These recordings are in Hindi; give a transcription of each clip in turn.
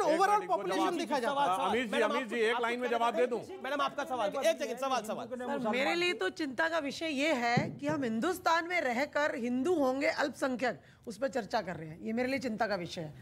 ओवरऑल पॉपुलेशन देखा जाता है। अमीर जी एक लाइन में जवाब दे दूं। मैडम आपका सवाल, एक सेकंड, सवाल। मेरे लिए तो चिंता का विषय ये है कि हम हिंदुस्तान में रहकर हिंदू होंगे अल्पसंख्यक, उस पर चर्चा कर रहे हैं। ये मेरे लिए चिंता का विषय है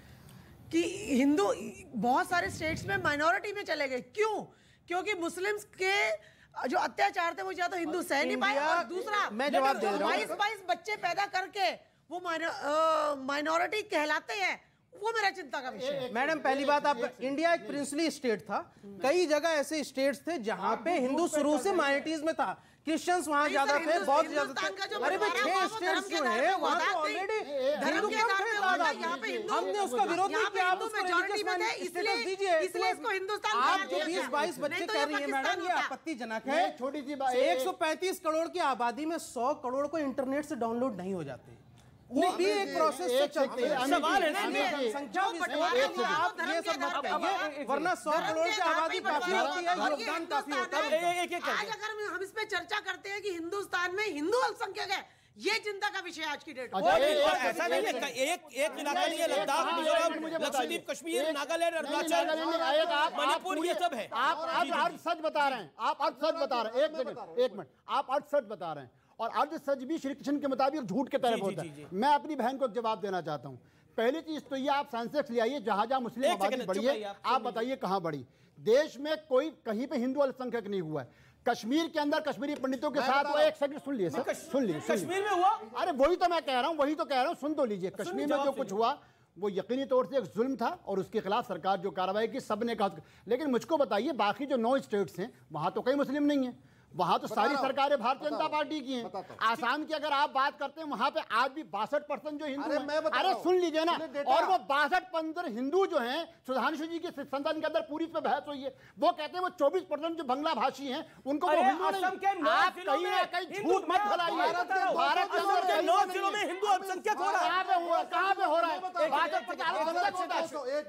कि हिंदू बहुत सारे स्टेट्स में माइनॉरिटी में चले गए। क्यों? क्योंकि मुस्लिम्स के जो अत्याचार थे वो ज्यादा हिंदू सह नहीं पाए, और दूसरा मैं जवाब दे रहा हूं, 22 बच्चे पैदा करके वो माइनॉरिटी कहलाते हैं, वो मेरा चिंता का विषय है। मैडम पहली बात, आप इंडिया एक प्रिंसली स्टेट था, कई जगह ऐसे स्टेट्स थे जहां पे हिंदू शुरू से माइनॉरिटीज में था, क्रिश्चियंस वहां ज्यादा थे, बहुत ज्यादा थे। अरे भाई 6 स्टेट्स जो है वहां तो ऑलरेडी हिंदू कम थे, हमने उसका विरोध नहीं किया। आप उसको स्टेटस दीजिए, इसलिए इसको हिंदुस्तान आप जो 20-22 बच्चे कह रही है मैडम, ये आपत्तिजनक है। छोटी सी बात, 135 करोड़ की आबादी में 100 करोड़ को इंटरनेट से डाउनलोड नहीं हो जाते, वो भी एक प्रोसेस से चलते हैं। सवाल है ना, संख्या आप ये सब मत कहिए, वरना 100 करोड़ की आबादी काफी होती है, योगदान काफी होता है। आज अगर हम इस पे चर्चा करते हैं कि हिंदुस्तान में हिंदू अल्पसंख्यक है, ये चिंता का विषय आज की डेट में। ऐसा नहीं है, एक इलाका नहीं है, लद्दाख, मिजोरम, लक्षद्वीप, कश्मीर, नागालैंड, अरुणाचल, मणिपुर, ये सब है। आप अर्ध सच बता रहे हैं, आप अर्ध सच बता रहे हैं। एक मिनट, आप अर्ध सच बता रहे हैं, और अर्ध सच भी श्री कृष्ण के मुताबिक झूठ के तरफ होता है। मैं अपनी बहन को एक जवाब देना चाहता हूं। पहली चीज तो ये, आप सेंसेक्स ले आइए, जहां जहां मुस्लिम आबादी बढ़ी है, आप बताइए कहां बढ़ी। देश में कोई कहीं पे हिंदू अल्पसंख्यक नहीं हुआ है। कश्मीर के अंदर कश्मीरी पंडितों के साथ वो, एक सेकंड सुन लीजिए, सुन लीजिए। कश्मीर में हुआ, अरे वही तो मैं कह रहा हूं, वही तो कह रहा हूं, सुन तो लीजिए। कश्मीर में जो कुछ हुआ वो यकीनी तौर से एक जुल्म था, और उसके खिलाफ सरकार जो कार्रवाई की सबने कहा। लेकिन मुझको बताइए, बाकी जो 9 स्टेट्स हैं वहां तो कई मुस्लिम नहीं है, वहां तो सारी सरकारें भारतीय जनता पार्टी की हैं। आसाम की अगर आप बात करते हैं, वहां पे आज भी 62% जो हिंदू हैं। अरे सुन लीजिए ना, और वो 62% हिंदू जो हैं, सुधांशु जी के संसद के अंदर पूरी पे बहस हुई है, वो कहते हैं वो 24% जो बंगला भाषी हैं उनको वो हिंदू नहीं। आप कहीं ना कहीं झूठ मत फैलाइए। भारत के 9 जिलों में हिंदू अल्पसंख्यक हो रहा है, कहां पे हो रहा है?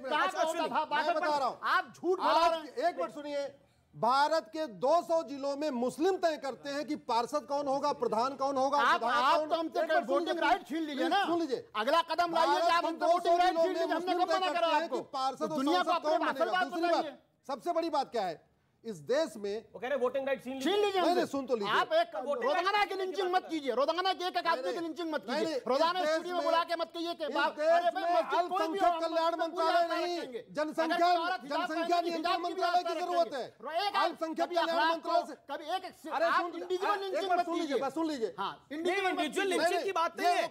62% आप झूठ फैला रहे हैं। एक मिनट सुनिए, भारत के 200 जिलों में मुस्लिम तय करते हैं कि पार्षद कौन होगा, प्रधान कौन होगा। आप तो हमसे वोटिंग राइट छीन लीजिए ना, सुन लीजिए, अगला कदम लाइए कि आप हमसे वोटिंग राइट छीन लीजिए। हमने कब मना करा आपको? पार्षद दुनिया को अपने असल बात बताइए। सबसे बड़ी बात क्या है इस देश में? वो कह रहे वोटिंग राइट छीन लीजिए। नहीं, सुन तो लीजिए। आप एक रोजाना की लिंचिंग मत कीजिए, रोजाना के एक आदमी की लिंचिंग मत कीजिए, रोजाना स्टूडियो में बुला के मत कहिए कि अल्पसंख्यक कल्याण मंत्रालय नहीं, जनसंख्या नियंत्रण मंत्रालय की जरूरत है। अल्पसंख्यक कल्याण मंत्रालय से कभी एक इंडिविजुअल लिंचिंग मत कीजिए। सुन लीजिए, हाँ, इंडिविजुअल लिंचिंग की बात नहीं है।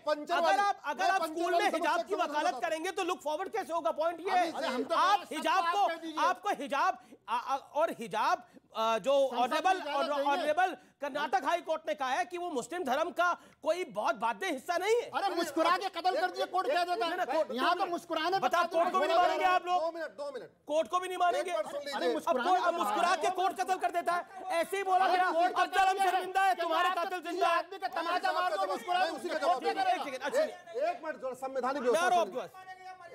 अगर आप स्कूल में हिजाब की वकालत करेंगे तो लुक फॉरवर्ड कैसे होगा? पॉइंट ये है, आप हिजाब को, आपको हिजाब और हिजाब जो ऑनरेबल कर्नाटक हाई कोर्ट ने कहा है कि वो मुस्लिम धर्म का कोई बहुत बाध्य हिस्सा नहीं है। अरे मुस्कुरा के कत्ल कर दिए, कोर्ट कह देता है। यहाँ तो मुस्कुराने, बता, कोर्ट को भी नहीं मानेंगे आप लोग? 2 मिनट, कोर्ट को भी नहीं मानेंगे? मुस्कुरा के कोर्ट कत्ल कर देता है, ऐसे ही बोला गया। अफजल हम शर्मिंदा है, तुम्हारे कातिल जिंदा है। आदमी का तमाचा मार दो, मुस्कुरा, उसी का जवाब। एक मिनट, संवैधानिक व्यवस्था,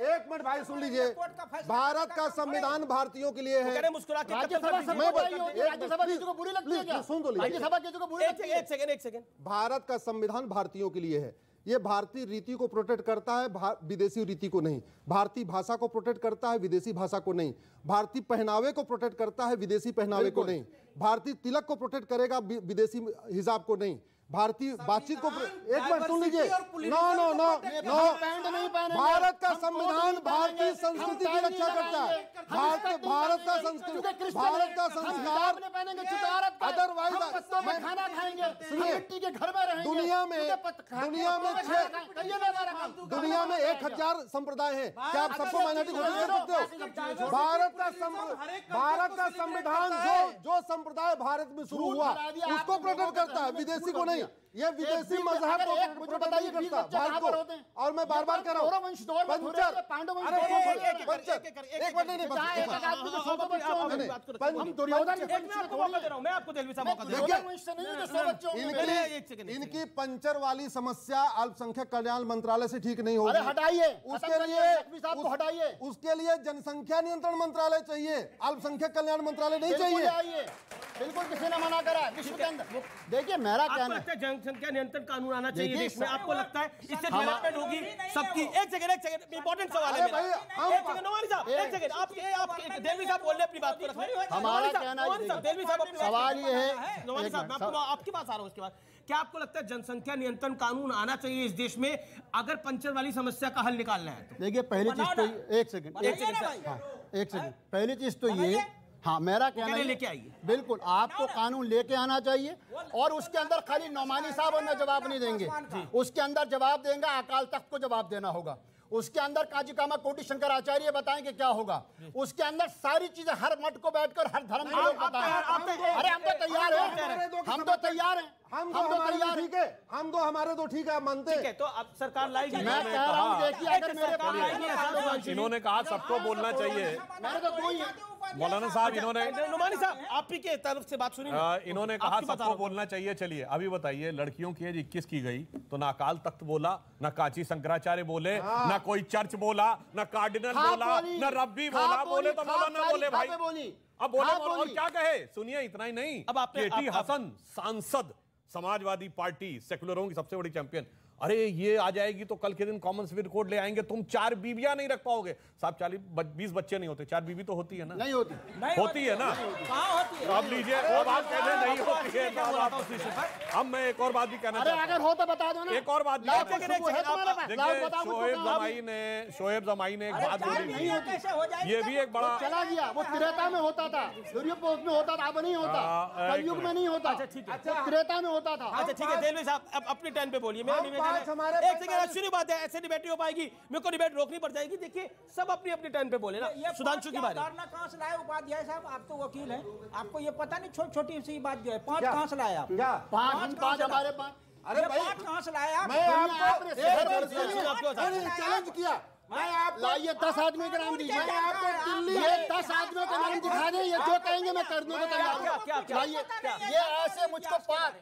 एक मिनट भाई सुन लीजिए। भारत का संविधान भारतीयों के लिए है। मुस्कुरा के राज्यसभा बुरी लगती है क्या? सुन तो लीजिए, राज्यसभा की बुरी लगती है। एक सेकंड। भारत का संविधान भारतीयों के लिए है। ये भारतीय रीति को प्रोटेक्ट करता है, विदेशी रीति को नहीं। भारतीय भाषा को प्रोटेक्ट करता है, विदेशी भाषा को नहीं। भारतीय पहनावे को प्रोटेक्ट करता है, विदेशी पहनावे को नहीं। भारतीय तिलक को प्रोटेक्ट करेगा, विदेशी हिजाब को नहीं। भारतीय बातचीत को, एक बार सुन लीजिए, नो, भारत का संविधान भारतीय संस्कृति की रक्षा करता है। भारत का संस्कृति, भारत का संस्कार, अदरवाइज खाना खाएंगे, के घर में रहेंगे। दुनिया में 1000 संप्रदाय हैं, क्या आप सबको माइनॉरिटी घोषित कर सकते हो? भारत का संविधान जो संप्रदाय भारत में शुरू हुआ उसको प्रोटेक्ट करता है, विदेशी को नहीं। ये विदेशी मजहब को बताइए करता भारत को। और मैं बार बार कह रहा हूँ, इनकी पंचर वाली समस्या अल्पसंख्यक कल्याण मंत्रालय से ठीक नहीं होगी। हटाइए हटाइए, उसके लिए जनसंख्या नियंत्रण मंत्रालय चाहिए, अल्पसंख्यक कल्याण मंत्रालय नहीं चाहिए। बिल्कुल किसी ने मना करा विश्व के अंदर। देखिए मेरा कहना है, जनसंख्या नियंत्रण कानून आना चाहिए देश में, आपको लगता है इससे डेवलपमेंट होगी सबकी? एक सेकंड इंपॉर्टेंट सवाल है मेरा। एक सेकंड नोमानी साहब, एक सेकंड आप देलवी साहब बोल रहे अपनी बात को रखें। हमारा कहना देलवी साहब अपनी सवाल ये है, नोमानी साहब मैं आपके पास आ रहा हूं उसके बाद, क्या आपको लगता है जनसंख्या नियंत्रण कानून आना चाहिए इस देश में अगर पंचर वाली समस्या का हल निकालना है? देखिए पहली चीज तो एक सेकंड पहली चीज तो ये, हाँ मेरा कहना है लेके आइए, बिल्कुल आपको कानून लेके आना चाहिए और उसके अंदर खाली नौमानी साहब और जवाब नहीं देंगे, उसके अंदर जवाब देंगे अकाल तख्त को जवाब देना होगा, उसके अंदर काजी कामा कोटि शंकराचार्य बताएंगे क्या होगा, उसके अंदर सारी चीजें हर मठ को बैठकर हर धर्म के लोग बताएं। अरे हम तो तैयार हैं, हम तो तैयार हैं, हम तो तैयार ठीक है, हम तो हमारे तो ठीक है, आप मानते हैं। तो अब सरकार लाएगी। मैं कह रहा हूं देखिए अगर मेरे इन्होंने कहा सबको बोलना चाहिए, मेरे तो दो ही हैं। मौलाना साहब इन्होंने नुमानी साहब आप ही के तरफ से बात सुनी, इन्होंने कहा सबको बोलना चाहिए। चलिए अभी बताइए, लड़कियों की एज 21 की गई तो ना अकाल तख्त बोला, ना काची शंकराचार्य बोले, ना कोई चर्च बोला, ना कार्डिनल बोला, ना रब्बी बोला, बोले तो बोला ना बोले भाई, अब बोले और क्या कहे? सुनिए इतना ही नहीं, अब केटी हसन सांसद समाजवादी पार्टी सेकुलरों की सबसे बड़ी चैंपियन, अरे ये आ जाएगी तो कल के दिन कॉमन सिविल कोड ले आएंगे, तुम 4 बीवियां नहीं रख पाओगे। साहब 40-20 बच्चे नहीं होते, 4 बीवी तो होती है ना? नहीं होती, होती है ना? कहाँ होती है? अब लीजिए वो बात कहते नहीं होती है तो अब मैं एक और बात भी कहना चाहता हूं। अगर हो तो बता दो ना। एक और बात शोएब जमाई ने एक बात बोली, ये भी एक बड़ा चला गया, वो त्रेता में होता था, सूर्यपोष में होता था, अब नहीं होता, कलयुग में नहीं होता, त्रेता में होता था। अच्छा ठीक है देलवी साहब अब अपने टाइम पे बोलिए, मेरा निवेदन है एक सेकंड अच्छी बात है, ऐसे डिबेट नहीं हो पाएगी, मेरे को डिबेट रोकनी पड़ जाएगी। देखिए सब अपनी अपनी टाइम पे बोले ना। सुधांशु की बारी कहां से लाए उपाध्याय साहब? आप तो वकील हैं, आपको ये पता नहीं छोटी छोटी सी बात जो है 5 कहां से लाए आप? 5 हमारे पास। अरे 5 कहां से लाए आप? मैं आपको चैलेंज किया, मैं आप लाइए 10 आदमी के नाम दीजिए, मैं आपको दिल्ली ये 10 आदमियों के नाम दिखा दें, ये जो कहेंगे मैं करने को तैयार हूं। लाइए ये ऐसे मुझको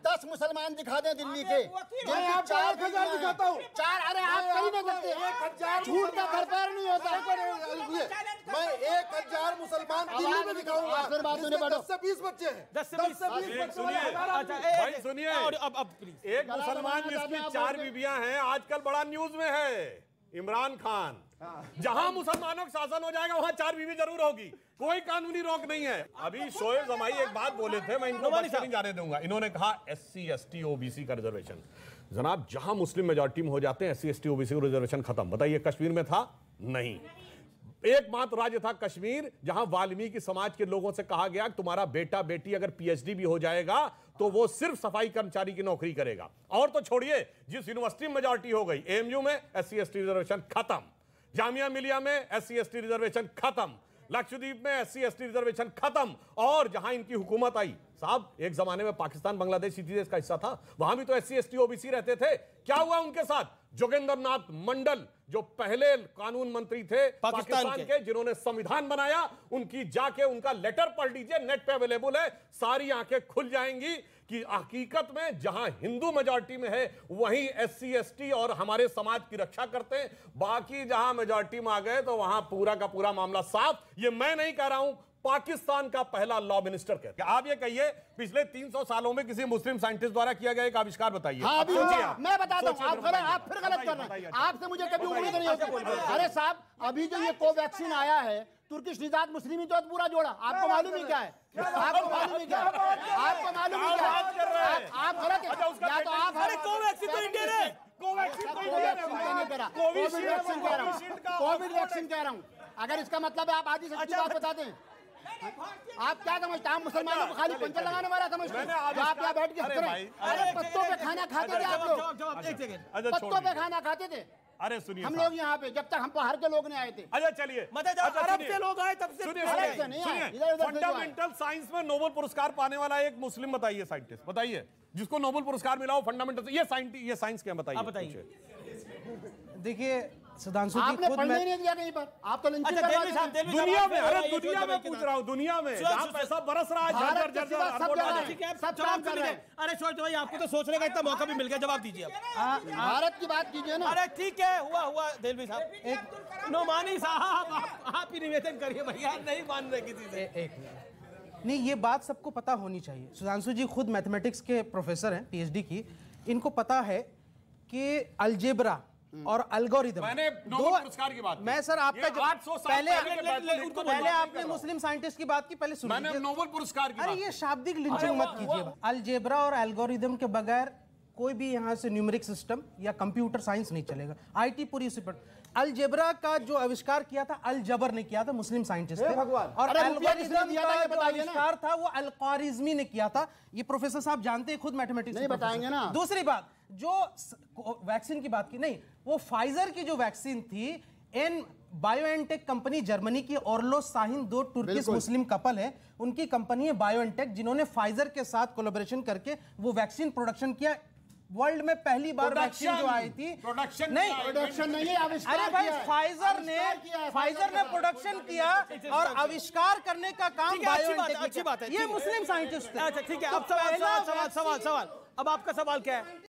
10 मुसलमान दिखा दें दिल्ली के, मैं आपको 1000 दिखाता हूँ। 4 अरे आप कहीं नहीं सकते, 1000 झूठ का घर पैर नहीं होता। मैं 1000 मुसलमान दिल्ली में दिखाऊंगा, 10 से 20 बच्चे हैं, 10 से 20 भाई सुनिए, अब एक मुसलमान जिसकी 4 बीवियां हैं आजकल बड़ा न्यूज में है, इमरान खान। जहां मुसलमानों का शासन हो जाएगा वहां 4 बीवी जरूर होगी, कोई कानूनी रोक नहीं है। अभी शोएब जमाई एक बात बोले थे, मैं इनको नहीं जाने दूंगा। इन्होंने कहा SC ST OBC का रिजर्वेशन, जनाब जहां मुस्लिम मेजॉरिटी में हो जाते हैं SC ST OBC को रिजर्वेशन खत्म। बताइए कश्मीर में था? नहीं। एकमात्र राज्य था कश्मीर जहां वाल्मीकि समाज के लोगों से कहा गया कि तुम्हारा बेटा बेटी अगर PhD भी हो जाएगा तो वो सिर्फ सफाई कर्मचारी की नौकरी करेगा। और तो छोड़िए, जिस यूनिवर्सिटी में मेजॉरिटी हो गई, AMU में SC ST रिजर्वेशन खत्म, जामिया मिलिया में SC ST रिजर्वेशन खत्म, लक्षद्वीप में SC ST रिजर्वेशन खत्म। और जहां इनकी हुकूमत आई, साहब एक जमाने में पाकिस्तान बांग्लादेश इसी देश का हिस्सा था, वहां भी तो SC ST OBC रहते थे। क्या हुआ उनके साथ? जोगेंद्र नाथ मंडल जो पहले कानून मंत्री थे पाकिस्तान के, जिन्होंने संविधान बनाया, उनकी जाके उनका लेटर पढ़ लीजिए, नेट पे अवेलेबल है, सारी आंखें खुल जाएंगी कि हकीकत में जहां हिंदू मेजॉरिटी में है वहीं SC ST और हमारे समाज की रक्षा करते हैं, बाकी जहां मेजॉरिटी में आ गए तो वहां पूरा का पूरा मामला साफ। ये मैं नहीं कह रहा हूं, पाकिस्तान का पहला लॉ मिनिस्टर कहते हैं। आप ये कहिए पिछले 300 सालों में किसी मुस्लिम साइंटिस्ट द्वारा किया गया एक आविष्कार बताइए। हाँ, मैं बताता हूं, आप फिर गलत कर रहे हैं, आपसे मुझे कभी उम्मीद नहीं होती। अरे साहब अभी जो ये कोवैक्सीन आया है, तुर्किश निजात मुस्लिमी तो पूरा जोड़ा, आपको मालूम ही क्या है? आपको मालूम ही क्या है? आपको मालूम ही क्या है? आप गलत है या तो आप कोवैक्सीन तो इंडियन है, कोविड वैक्सीन कह रहा हूँ। अगर इसका मतलब है आप आधी सच्ची बात बता दें, आप क्या समझते हैं? आप मुसलमानों को खाली पंचर लगाने वाला समझते हैं? आप यहाँ बैठ के अरे पत्तों पे खाना खाते थे आप लोग, पत्तों पे खाना खाते थे। अरे सुनिए हम लोग यहाँ पे जब तक हम बाहर के लोग नहीं आए थे। अच्छा चलिए, अरब से लोग आए तब से सुनिए, फंडामेंटल साइंस में नोबेल पुरस्कार पाने वाला एक मुस्लिम बताइए, साइंटिस्ट बताइए जिसको नोबेल पुरस्कार मिला हो फंडामेंटल। ये साइंस क्या बताइए? देखिए सुधांशु जी आपने खुद पढ़ने नहीं दिया कहीं पर, आप तो लंच दुनिया में, अरे दुनिया में पूछ रहा हूँ, दुनिया में जहाँ पैसा बरस रहा है, सब काम कर रहे हैं। अरे शोएब भाई आपको तो सोचने का इतना मौका भी मिल गया, जवाब दीजिए अब। भारत की बात कीजिए ना। अरे ठीक है, हुआ देलवी साहब, नोमानी साहब आप ही निवेदन करिए भैया, नहीं मान रहे किसी से। नहीं, ये बात सबको पता होनी चाहिए। सुधांशु जी खुद मैथमेटिक्स के प्रोफेसर हैं, PhD की। इनको पता है कि अलजेब्रा और एल्गोरिदम मैंने नोबेल पुरस्कार की बात की। मैं सर आपका 800 साल पहले आपने मुस्लिम साइंटिस्ट की बात की, पहले सुनिए। मैंने नोबेल पुरस्कार की अरे बात ये शाब्दिक लिंचिंग मत कीजिए। अलजेब्रा और एल्गोरिदम के बगैर कोई भी यहाँ से न्यूमेरिक सिस्टम या कंप्यूटर साइंस नहीं चलेगा। आईटी पूरी उसी पर। अलजेब्रा का जो आविष्कार किया था अलजबर ने किया था, मुस्लिम साइंटिस्ट थे। और एल्गोरिदम का जो आविष्कार था वो अल-ख्वारिज़मी ने किया था। ये प्रोफेसर साहब जानते हैं खुद, मैथमेटिक्स नहीं बताएंगे ना। दूसरी बात, जो वैक्सीन की बात की, नहीं, वो फाइजर की जो वैक्सीन थी, इन बायोएनटेक कंपनी जर्मनी की, ऑर्लो साहिन, 2 तुर्किश मुस्लिम कपल है, उनकी कंपनी है बायोएनटेक, जिन्होंने फाइजर के साथ कोलैबोरेशन करके वो वैक्सीन प्रोडक्शन किया। वर्ल्ड में पहली बार वैक्सीन जो आई थी, प्रोडक्शन नहीं अरे भाई फाइजर ने प्रोडक्शन किया और आविष्कार करने का काम बायोएनटेक। अच्छी बात है, ये मुस्लिम साइंटिस्ट थे। अच्छा ठीक है, अब सवाल अब आपका सवाल क्या है?